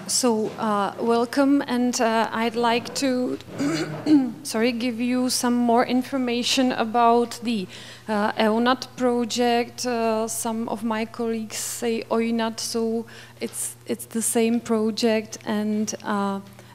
Welcome, and I'd like to give you some more information about the EUNAD project. Some of my colleagues say EUNAD, so it's the same project, and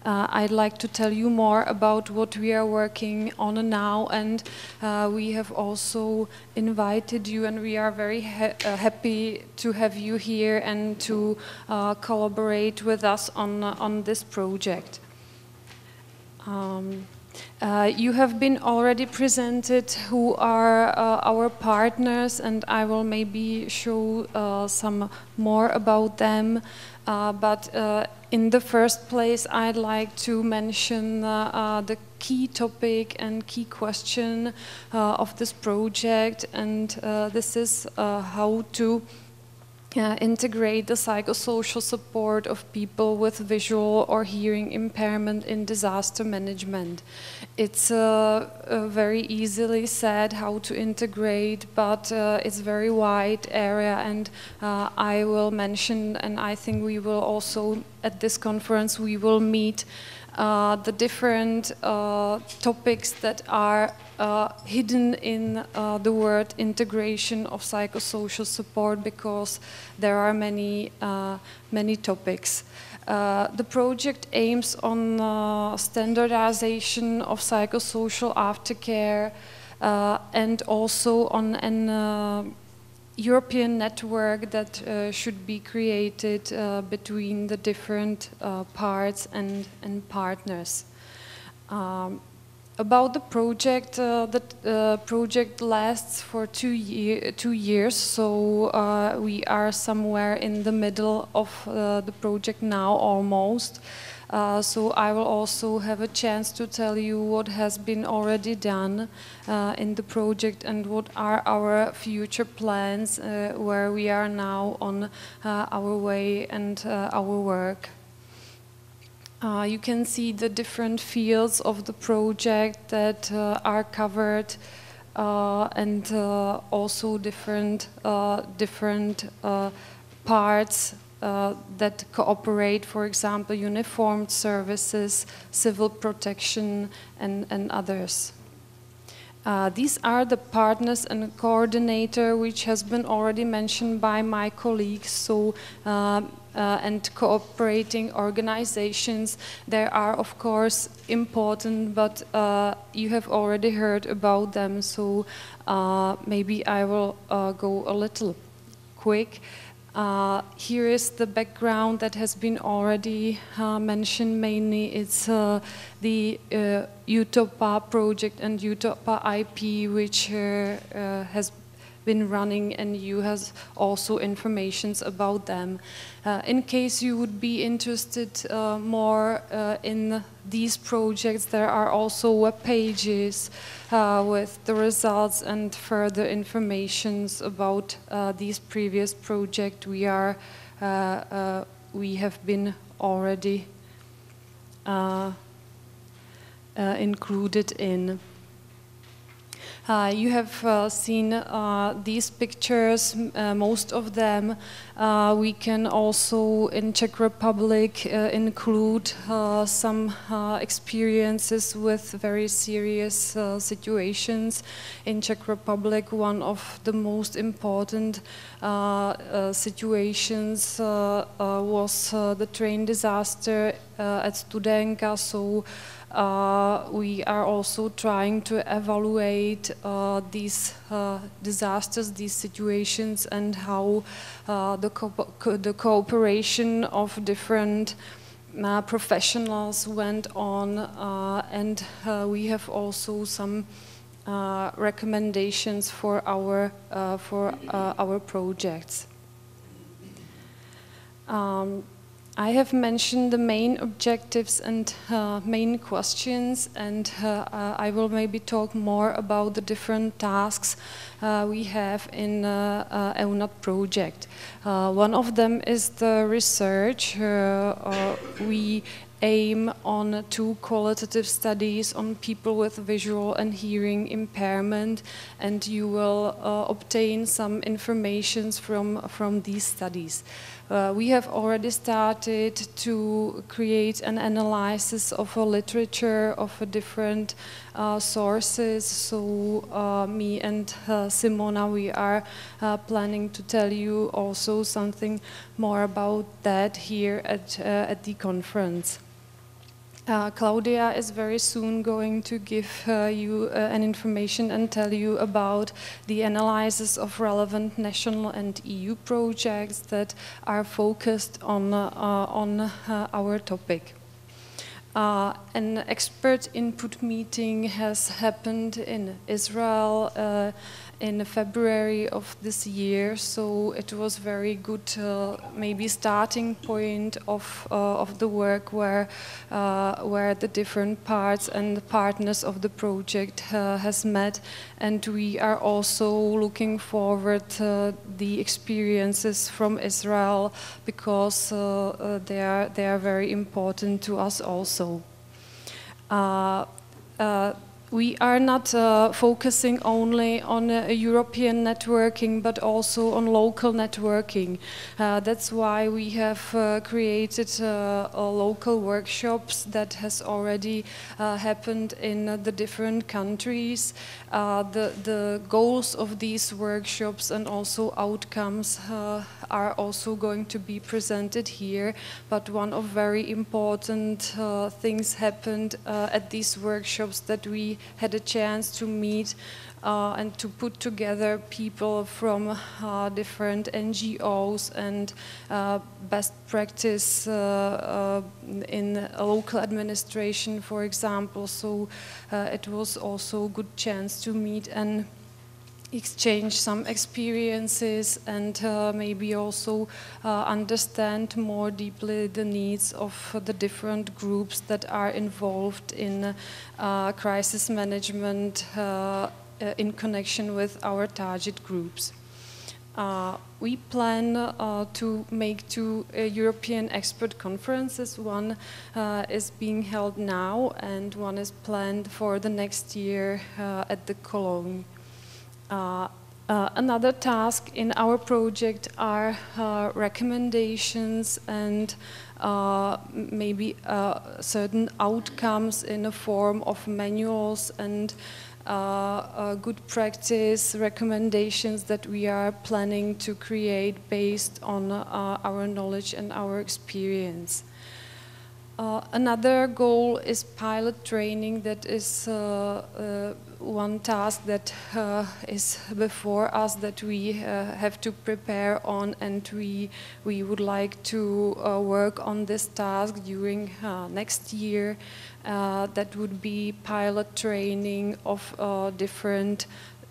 I'd like to tell you more about what we are working on now, and we have also invited you, and we are very happy to have you here and to collaborate with us on this project. You have been already presented who are our partners, and I will maybe show some more about them. But in the first place, I'd like to mention the key topic and key question of this project, and this is how to integrate the psychosocial support of people with visual or hearing impairment in disaster management. It's very easily said how to integrate, but it's a very wide area, and I will mention, and I think we will also, at this conference, we will meet the different topics that are hidden in the word integration of psychosocial support, because there are many topics. The project aims on standardization of psychosocial aftercare and also on an European network that should be created between the different parts and partners. About the project, the project lasts for 2 years, so we are somewhere in the middle of the project now, almost. So I will also have a chance to tell you what has been already done in the project and what are our future plans, where we are now on our way and our work. You can see the different fields of the project that are covered, and also different parts that cooperate, for example, uniformed services, civil protection, and others. These are the partners and coordinator, which has been already mentioned by my colleagues. So, and cooperating organizations, they are of course important, but you have already heard about them, so maybe I will go a little quick. Here is the background that has been already mentioned. Mainly it's the UTOPA project and UTOPA IP, which has been running, and you have also informations about them. In case you would be interested more in these projects, there are also web pages with the results and further informations about these previous projects we have been already included in. You have seen these pictures, most of them. We can also, in Czech Republic, include some experiences with very serious situations. In Czech Republic, one of the most important situations was the train disaster at Studenka. So we are also trying to evaluate these disasters, these situations, and how the cooperation of different professionals went on, and we have also some recommendations for our projects. I have mentioned the main objectives and main questions, and I will maybe talk more about the different tasks we have in EUNAD project. One of them is the research. We aim on 2 qualitative studies on people with visual and hearing impairment, and you will obtain some information from these studies. we have already started to create an analysis of a literature of a different sources. So me and Simona, we are planning to tell you also something more about that here at the conference. Claudia is very soon going to give you an information and tell you about the analysis of relevant national and EU projects that are focused on our topic. An expert input meeting has happened in Israel in February of this year, so it was very good, maybe starting point of the work where the different parts and the partners of the project has met, and we are also looking forward to the experiences from Israel because they are very important to us also. We are not focusing only on European networking, but also on local networking. That's why we have created local workshops that has already happened in the different countries. The goals of these workshops and also outcomes are also going to be presented here. But one of very important things happened at these workshops, that we had a chance to meet and to put together people from different NGOs and best practice in local administration, for example. So it was also a good chance to meet and exchange some experiences and maybe also understand more deeply the needs of the different groups that are involved in crisis management in connection with our target groups. We plan to make 2 European expert conferences. One is being held now and one is planned for the next year at the Cologne. Another task in our project are recommendations and maybe certain outcomes in the form of manuals and good practice recommendations that we are planning to create based on our knowledge and our experience. Another goal is pilot training. That is one task that is before us that we have to prepare on, and we would like to work on this task during next year. That would be pilot training of different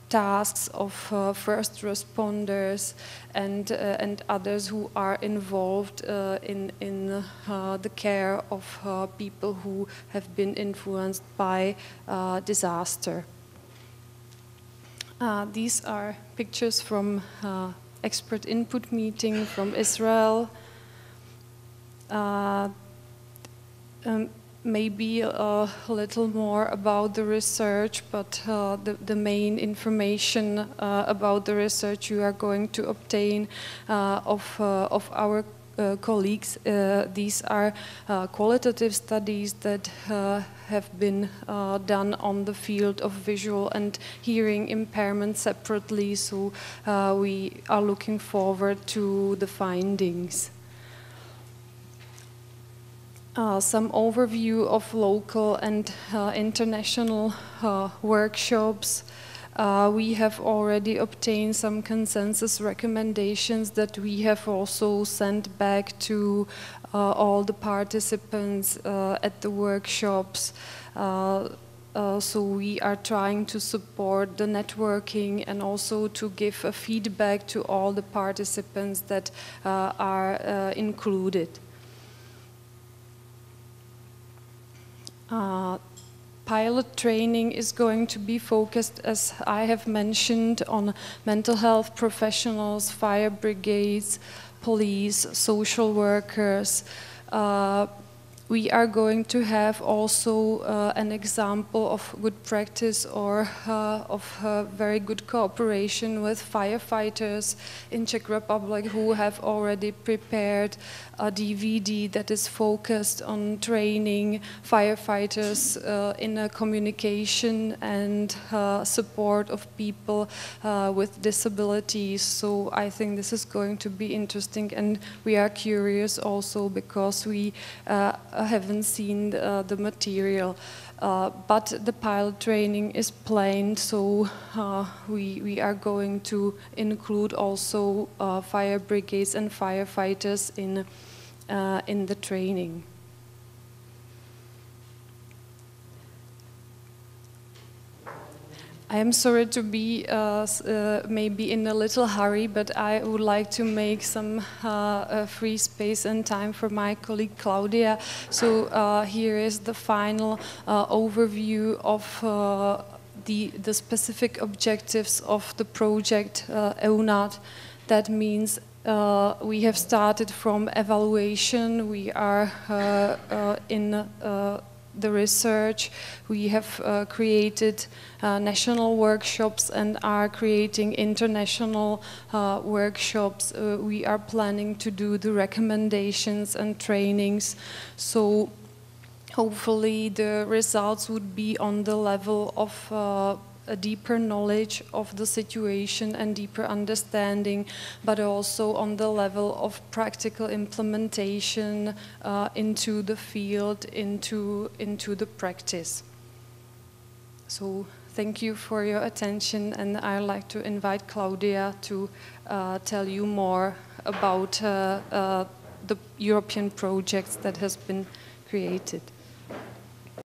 tasks of first responders and others who are involved in the care of people who have been influenced by disaster. These are pictures from expert input meeting from Israel. Maybe a little more about the research, but the main information about the research you are going to obtain of our colleagues. These are qualitative studies that have been done on the field of visual and hearing impairment separately, so we are looking forward to the findings. Some overview of local and international workshops. We have already obtained some consensus recommendations that we have also sent back to all the participants at the workshops. So we are trying to support the networking and also to give a feedback to all the participants that are included. Pilot training is going to be focused, as I have mentioned, on mental health professionals, fire brigades, police, social workers. we are going to have also an example of good practice or of very good cooperation with firefighters in Czech Republic who have already prepared a DVD that is focused on training firefighters in a communication and support of people with disabilities. So I think this is going to be interesting, and we are curious also because we haven't seen the material. But the pilot training is planned, so we are going to include also fire brigades and firefighters in the training. I am sorry to be maybe in a little hurry, but I would like to make some free space and time for my colleague Claudia. So here is the final overview of the specific objectives of the project EUNAD. That means we have started from evaluation. We are in the research. We have created national workshops and are creating international workshops. We are planning to do the recommendations and trainings. So hopefully the results would be on the level of a deeper knowledge of the situation and deeper understanding, but also on the level of practical implementation into the field, into the practice. So thank you for your attention, and I'd like to invite Claudia to tell you more about the European projects that has been created.